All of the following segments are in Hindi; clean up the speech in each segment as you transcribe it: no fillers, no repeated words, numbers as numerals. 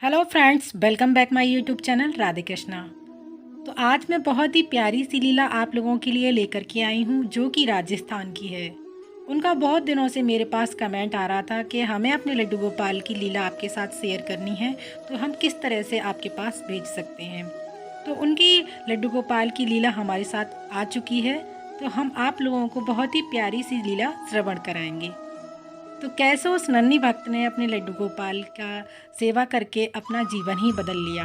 Hello friends, welcome back my YouTube channel Radhe Krishna. तो आज मैं बहुत ही प्यारी सी लीला आप लोगों के लिए लेकर के आई हूँ, जो कि राजस्थान की है। उनका बहुत दिनों से मेरे पास कमेंट आ रहा था कि हमें अपने लड्डू गोपाल की लीला आपके साथ शेयर करनी है, तो हम किस तरह से आपके पास भेज सकते हैं। तो उनकी लड्डू गोपाल की लीला हमारे साथ आ चुकी है, तो हम आप लोगों को बहुत ही प्यारी सी लीला श्रवण कराएंगे। तो कैसे उस नन्ही भक्त ने अपने लड्डू गोपाल का सेवा करके अपना जीवन ही बदल लिया,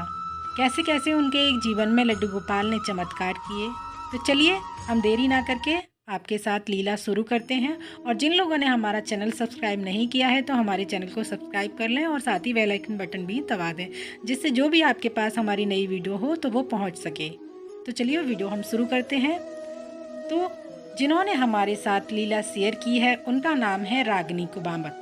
कैसे कैसे उनके एक जीवन में लड्डू गोपाल ने चमत्कार किए। तो चलिए हम देरी ना करके आपके साथ लीला शुरू करते हैं। और जिन लोगों ने हमारा चैनल सब्सक्राइब नहीं किया है तो हमारे चैनल को सब्सक्राइब कर लें और साथ ही बेल आइकन बटन भी दबा दें, जिससे जो भी आपके पास हमारी नई वीडियो हो तो वो पहुंच सके। तो चलिए वीडियो हम शुरू करते हैं। तो जिन्होंने हमारे साथ लीला शेयर की है उनका नाम है रागिनी कुमावत।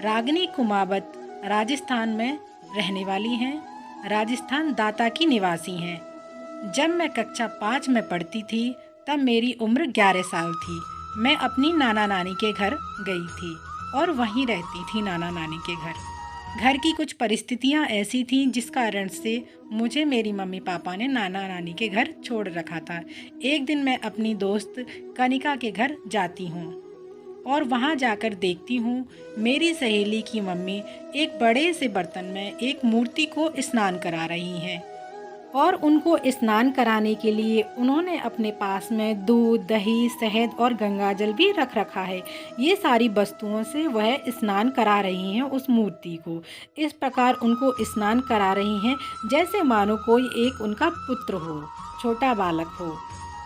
रागिनी कुमावत राजस्थान में रहने वाली हैं। राजस्थान दाता की निवासी हैं। जब मैं कक्षा 5 में पढ़ती थी तब मेरी उम्र 11 साल थी। मैं अपनी नाना नानी के घर गई थी और वहीं रहती थी नाना नानी के घर। घर की कुछ परिस्थितियां ऐसी थीं जिस कारण से मुझे मेरी मम्मी पापा ने नाना नानी के घर छोड़ रखा था। एक दिन मैं अपनी दोस्त कनिका के घर जाती हूँ और वहाँ जाकर देखती हूँ मेरी सहेली की मम्मी एक बड़े से बर्तन में एक मूर्ति को स्नान करा रही हैं। और उनको स्नान कराने के लिए उन्होंने अपने पास में दूध, दही, शहद और गंगाजल भी रख रखा है। ये सारी वस्तुओं से वह स्नान करा रही हैं उस मूर्ति को। इस प्रकार उनको स्नान करा रही हैं जैसे मानो कोई एक उनका पुत्र हो, छोटा बालक हो।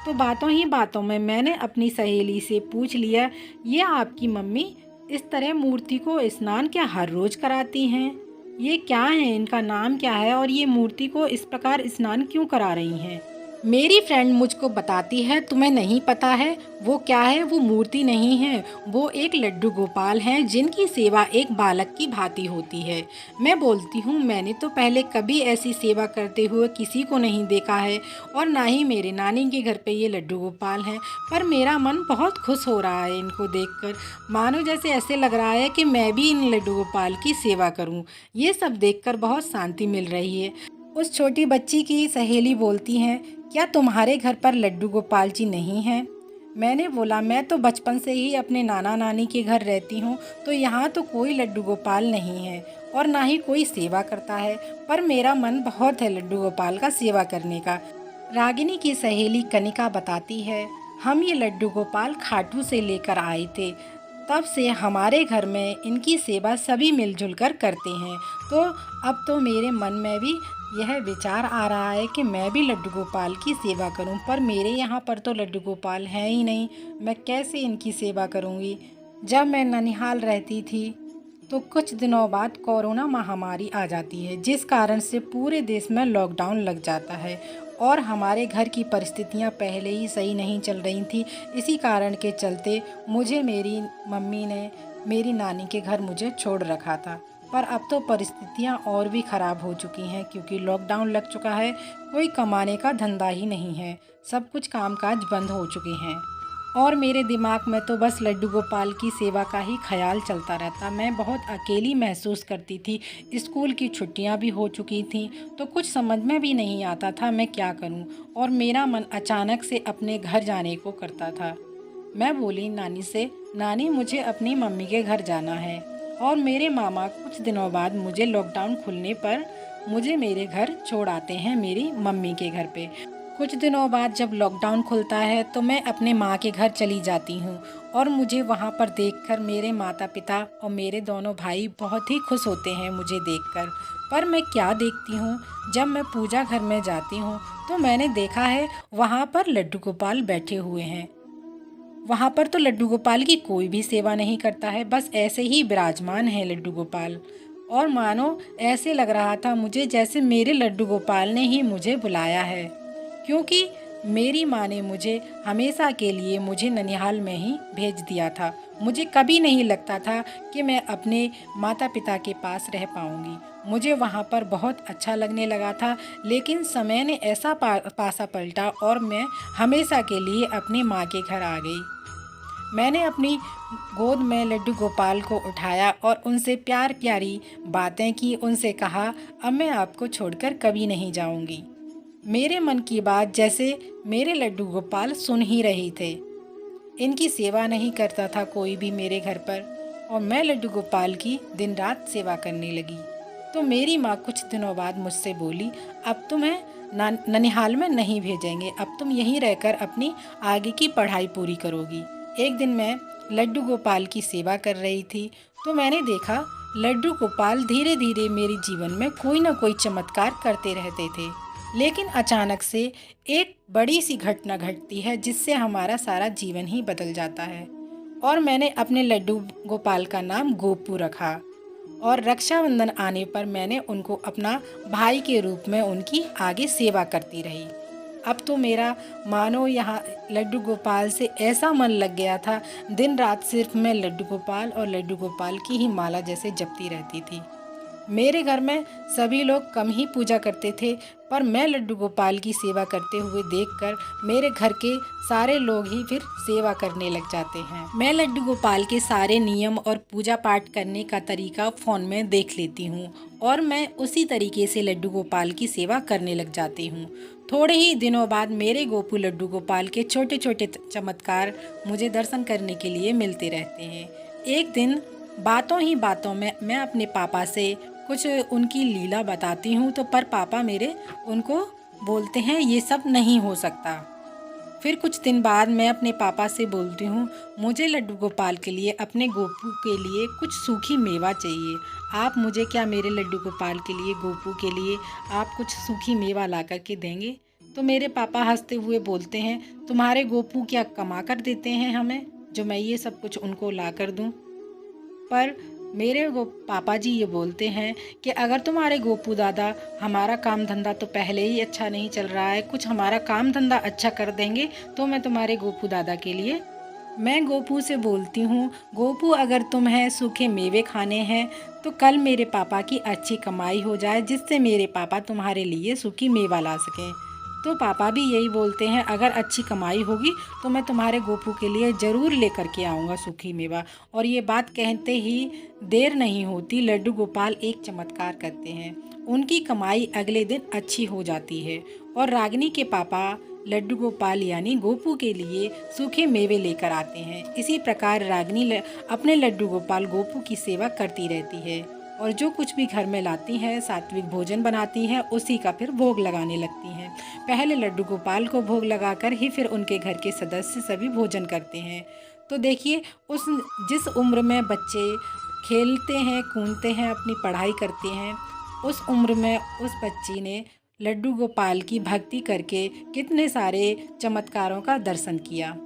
तो बातों ही बातों में मैंने अपनी सहेली से पूछ लिया, ये आपकी मम्मी इस तरह मूर्ति को स्नान क्या हर रोज़ कराती हैं? ये क्या है, इनका नाम क्या है और ये मूर्ति को इस प्रकार स्नान क्यों करा रही हैं? मेरी फ्रेंड मुझको बताती है, तुम्हें नहीं पता है वो क्या है? वो मूर्ति नहीं है, वो एक लड्डू गोपाल हैं जिनकी सेवा एक बालक की भांति होती है। मैं बोलती हूँ मैंने तो पहले कभी ऐसी सेवा करते हुए किसी को नहीं देखा है और ना ही मेरे नानी के घर पे ये लड्डू गोपाल हैं, पर मेरा मन बहुत खुश हो रहा है इनको देखकर। मानो जैसे ऐसे लग रहा है कि मैं भी इन लड्डू गोपाल की सेवा करूँ। ये सब देखकर बहुत शांति मिल रही है। उस छोटी बच्ची की सहेली बोलती हैं, क्या तुम्हारे घर पर लड्डू गोपाल जी नहीं हैं? मैंने बोला, मैं तो बचपन से ही अपने नाना नानी के घर रहती हूँ, तो यहाँ तो कोई लड्डू गोपाल नहीं है और ना ही कोई सेवा करता है, पर मेरा मन बहुत है लड्डू गोपाल का सेवा करने का। रागिनी की सहेली कनिका बताती है, हम ये लड्डू गोपाल खाटू से लेकर आए थे, तब से हमारे घर में इनकी सेवा सभी मिलजुल कर करते हैं। तो अब तो मेरे मन में भी यह विचार आ रहा है कि मैं भी लड्डू गोपाल की सेवा करूं, पर मेरे यहाँ पर तो लड्डू गोपाल है ही नहीं, मैं कैसे इनकी सेवा करूंगी। जब मैं ननिहाल रहती थी तो कुछ दिनों बाद कोरोना महामारी आ जाती है, जिस कारण से पूरे देश में लॉकडाउन लग जाता है और हमारे घर की परिस्थितियां पहले ही सही नहीं चल रही थी। इसी कारण के चलते मुझे मेरी मम्मी ने मेरी नानी के घर मुझे छोड़ रखा था। पर अब तो परिस्थितियां और भी ख़राब हो चुकी हैं, क्योंकि लॉकडाउन लग चुका है, कोई कमाने का धंधा ही नहीं है, सब कुछ कामकाज बंद हो चुके हैं और मेरे दिमाग में तो बस लड्डू गोपाल की सेवा का ही ख्याल चलता रहता। मैं बहुत अकेली महसूस करती थी। स्कूल की छुट्टियां भी हो चुकी थीं, तो कुछ समझ में भी नहीं आता था मैं क्या करूं, और मेरा मन अचानक से अपने घर जाने को करता था। मैं बोली नानी से, नानी मुझे अपनी मम्मी के घर जाना है। और मेरे मामा कुछ दिनों बाद मुझे लॉकडाउन खुलने पर मुझे मेरे घर छोड़ आते हैं, मेरी मम्मी के घर पे। कुछ दिनों बाद जब लॉकडाउन खुलता है तो मैं अपने माँ के घर चली जाती हूँ और मुझे वहाँ पर देखकर मेरे माता पिता और मेरे दोनों भाई बहुत ही खुश होते हैं मुझे देखकर। पर मैं क्या देखती हूँ, जब मैं पूजा घर में जाती हूँ तो मैंने देखा है वहाँ पर लड्डू गोपाल बैठे हुए हैं। वहाँ पर तो लड्डू गोपाल की कोई भी सेवा नहीं करता है, बस ऐसे ही विराजमान है लड्डू गोपाल। और मानो ऐसे लग रहा था मुझे जैसे मेरे लड्डू गोपाल ने ही मुझे बुलाया है, क्योंकि मेरी माँ ने मुझे हमेशा के लिए मुझे ननिहाल में ही भेज दिया था। मुझे कभी नहीं लगता था कि मैं अपने माता पिता के पास रह पाऊँगी। मुझे वहाँ पर बहुत अच्छा लगने लगा था, लेकिन समय ने ऐसा पासा पलटा और मैं हमेशा के लिए अपनी माँ के घर आ गई। मैंने अपनी गोद में लड्डू गोपाल को उठाया और उनसे प्यार प्यारी बातें की। उनसे कहा, अब मैं आपको छोड़कर कभी नहीं जाऊंगी। मेरे मन की बात जैसे मेरे लड्डू गोपाल सुन ही रहे थे। इनकी सेवा नहीं करता था कोई भी मेरे घर पर, और मैं लड्डू गोपाल की दिन रात सेवा करने लगी। तो मेरी माँ कुछ दिनों बाद मुझसे बोली, अब तुम्हें ननिहाल में नहीं भेजेंगे, अब तुम यहीं रहकर अपनी आगे की पढ़ाई पूरी करोगी। एक दिन मैं लड्डू गोपाल की सेवा कर रही थी, तो मैंने देखा लड्डू गोपाल धीरे धीरे मेरे जीवन में कोई ना कोई चमत्कार करते रहते थे। लेकिन अचानक से एक बड़ी सी घटना घटती है जिससे हमारा सारा जीवन ही बदल जाता है। और मैंने अपने लड्डू गोपाल का नाम गोपू रखा, और रक्षाबंधन आने पर मैंने उनको अपना भाई के रूप में उनकी आगे सेवा करती रही। अब तो मेरा मानो यहाँ लड्डू गोपाल से ऐसा मन लग गया था, दिन रात सिर्फ मैं लड्डू गोपाल और लड्डू गोपाल की ही माला जैसे जपती रहती थी। मेरे घर में सभी लोग कम ही पूजा करते थे, पर मैं लड्डू गोपाल की सेवा करते हुए देखकर मेरे घर के सारे लोग ही फिर सेवा करने लग जाते हैं। मैं लड्डू गोपाल के सारे नियम और पूजा पाठ करने का तरीका फ़ोन में देख लेती हूँ, और मैं उसी तरीके से लड्डू गोपाल की सेवा करने लग जाती हूँ। थोड़े ही दिनों बाद मेरे गोपू लड्डू गोपाल के छोटे छोटे चमत्कार मुझे दर्शन करने के लिए मिलते रहते हैं। एक दिन बातों ही बातों में मैं अपने पापा से कुछ उनकी लीला बताती हूँ, तो पर पापा मेरे उनको बोलते हैं ये सब नहीं हो सकता। फिर कुछ दिन बाद मैं अपने पापा से बोलती हूँ, मुझे लड्डू गोपाल के लिए, अपने गोपू के लिए कुछ सूखी मेवा चाहिए। आप मुझे क्या मेरे लड्डू गोपाल के लिए, गोपू के लिए आप कुछ सूखी मेवा ला कर के देंगे? तो मेरे पापा हंसते हुए बोलते हैं, तुम्हारे गोपू क्या कमा कर देते हैं हमें, जो मैं ये सब कुछ उनको ला कर दूँ? पर मेरे पापा जी ये बोलते हैं कि अगर तुम्हारे गोपू दादा, हमारा काम धंधा तो पहले ही अच्छा नहीं चल रहा है, कुछ हमारा काम धंधा अच्छा कर देंगे तो मैं तुम्हारे गोपू दादा के लिए। मैं गोपू से बोलती हूँ, गोपू अगर तुम्हें सूखे मेवे खाने हैं तो कल मेरे पापा की अच्छी कमाई हो जाए, जिससे मेरे पापा तुम्हारे लिए सूखी मेवा ला सकें। तो पापा भी यही बोलते हैं, अगर अच्छी कमाई होगी तो मैं तुम्हारे गोपू के लिए ज़रूर लेकर के आऊँगा सूखी मेवा। और ये बात कहते ही देर नहीं होती, लड्डू गोपाल एक चमत्कार करते हैं। उनकी कमाई अगले दिन अच्छी हो जाती है, और रागिनी के पापा लड्डू गोपाल यानी गोपू के लिए सूखे मेवे लेकर आते हैं। इसी प्रकार रागिनी अपने लड्डू गोपाल गोपू की सेवा करती रहती है, और जो कुछ भी घर में लाती हैं, सात्विक भोजन बनाती हैं, उसी का फिर भोग लगाने लगती हैं। पहले लड्डू गोपाल को भोग लगाकर ही फिर उनके घर के सदस्य सभी भोजन करते हैं। तो देखिए, जिस उम्र में बच्चे खेलते हैं, कूदते हैं, अपनी पढ़ाई करते हैं, उस उम्र में उस बच्ची ने लड्डू गोपाल की भक्ति करके कितने सारे चमत्कारों का दर्शन किया।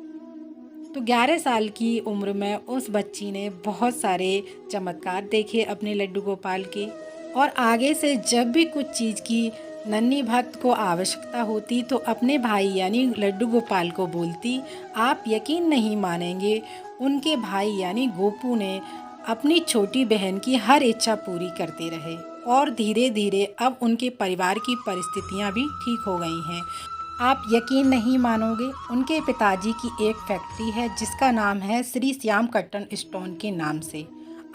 तो 11 साल की उम्र में उस बच्ची ने बहुत सारे चमत्कार देखे अपने लड्डू गोपाल के, और आगे से जब भी कुछ चीज़ की नन्ही भक्त को आवश्यकता होती तो अपने भाई यानी लड्डू गोपाल को बोलती। आप यकीन नहीं मानेंगे, उनके भाई यानी गोपू ने अपनी छोटी बहन की हर इच्छा पूरी करते रहे, और धीरे धीरे अब उनके परिवार की परिस्थितियां भी ठीक हो गई हैं। आप यकीन नहीं मानोगे, उनके पिताजी की एक फैक्ट्री है जिसका नाम है श्री श्याम कट्टन स्टोन के नाम से।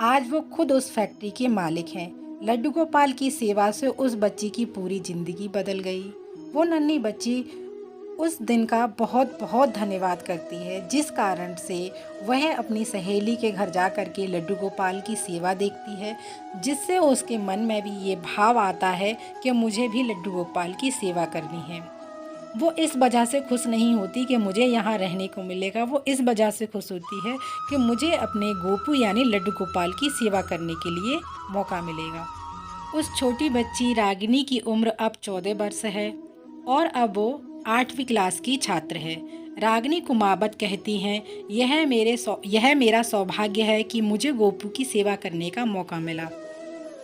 आज वो खुद उस फैक्ट्री के मालिक हैं। लड्डू गोपाल की सेवा से उस बच्ची की पूरी ज़िंदगी बदल गई। वो नन्ही बच्ची उस दिन का बहुत बहुत धन्यवाद करती है, जिस कारण से वह अपनी सहेली के घर जा कर के लड्डू गोपाल की सेवा देखती है, जिससे उसके मन में भी ये भाव आता है कि मुझे भी लड्डू गोपाल की सेवा करनी है। वो इस वजह से खुश नहीं होती कि मुझे यहाँ रहने को मिलेगा, वो इस वजह से खुश होती है कि मुझे अपने गोपू यानी लड्डू गोपाल की सेवा करने के लिए मौका मिलेगा। उस छोटी बच्ची रागिनी की उम्र अब 14 वर्ष है, और अब वो 8वीं क्लास की छात्र है। रागिनी कुमावत कहती हैं, यह मेरा सौभाग्य है कि मुझे गोपू की सेवा करने का मौका मिला।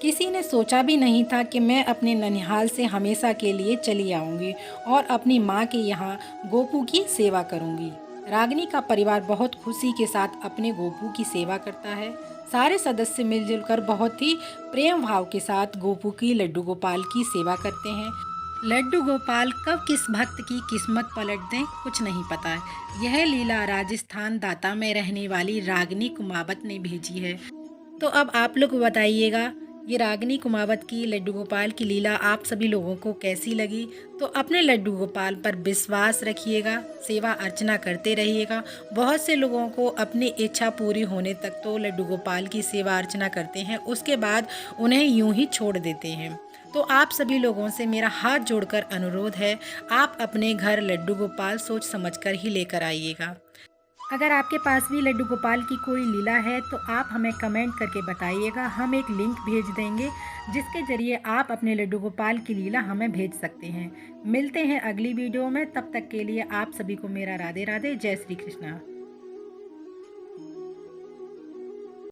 किसी ने सोचा भी नहीं था कि मैं अपने ननिहाल से हमेशा के लिए चली आऊँगी और अपनी माँ के यहाँ गोपू की सेवा करूँगी। रागिनी का परिवार बहुत खुशी के साथ अपने गोपू की सेवा करता है। सारे सदस्य मिलजुल कर बहुत ही प्रेम भाव के साथ गोपू की लड्डू गोपाल की सेवा करते हैं। लड्डू गोपाल कब किस भक्त की किस्मत पलट दें कुछ नहीं पता है। यह लीला राजस्थान दाता में रहने वाली रागिनी कुमावत ने भेजी है। तो अब आप लोग बताइएगा, ये रागिनी कुमावत की लड्डू गोपाल की लीला आप सभी लोगों को कैसी लगी। तो अपने लड्डू गोपाल पर विश्वास रखिएगा, सेवा अर्चना करते रहिएगा। बहुत से लोगों को अपनी इच्छा पूरी होने तक तो लड्डू गोपाल की सेवा अर्चना करते हैं, उसके बाद उन्हें यूं ही छोड़ देते हैं। तो आप सभी लोगों से मेरा हाथ जोड़कर अनुरोध है, आप अपने घर लड्डू गोपाल सोच समझकर ही लेकर आइएगा। अगर आपके पास भी लड्डू गोपाल की कोई लीला है तो आप हमें कमेंट करके बताइएगा। हम एक लिंक भेज देंगे जिसके ज़रिए आप अपने लड्डू गोपाल की लीला हमें भेज सकते हैं। मिलते हैं अगली वीडियो में, तब तक के लिए आप सभी को मेरा राधे राधे, जय श्री कृष्णा।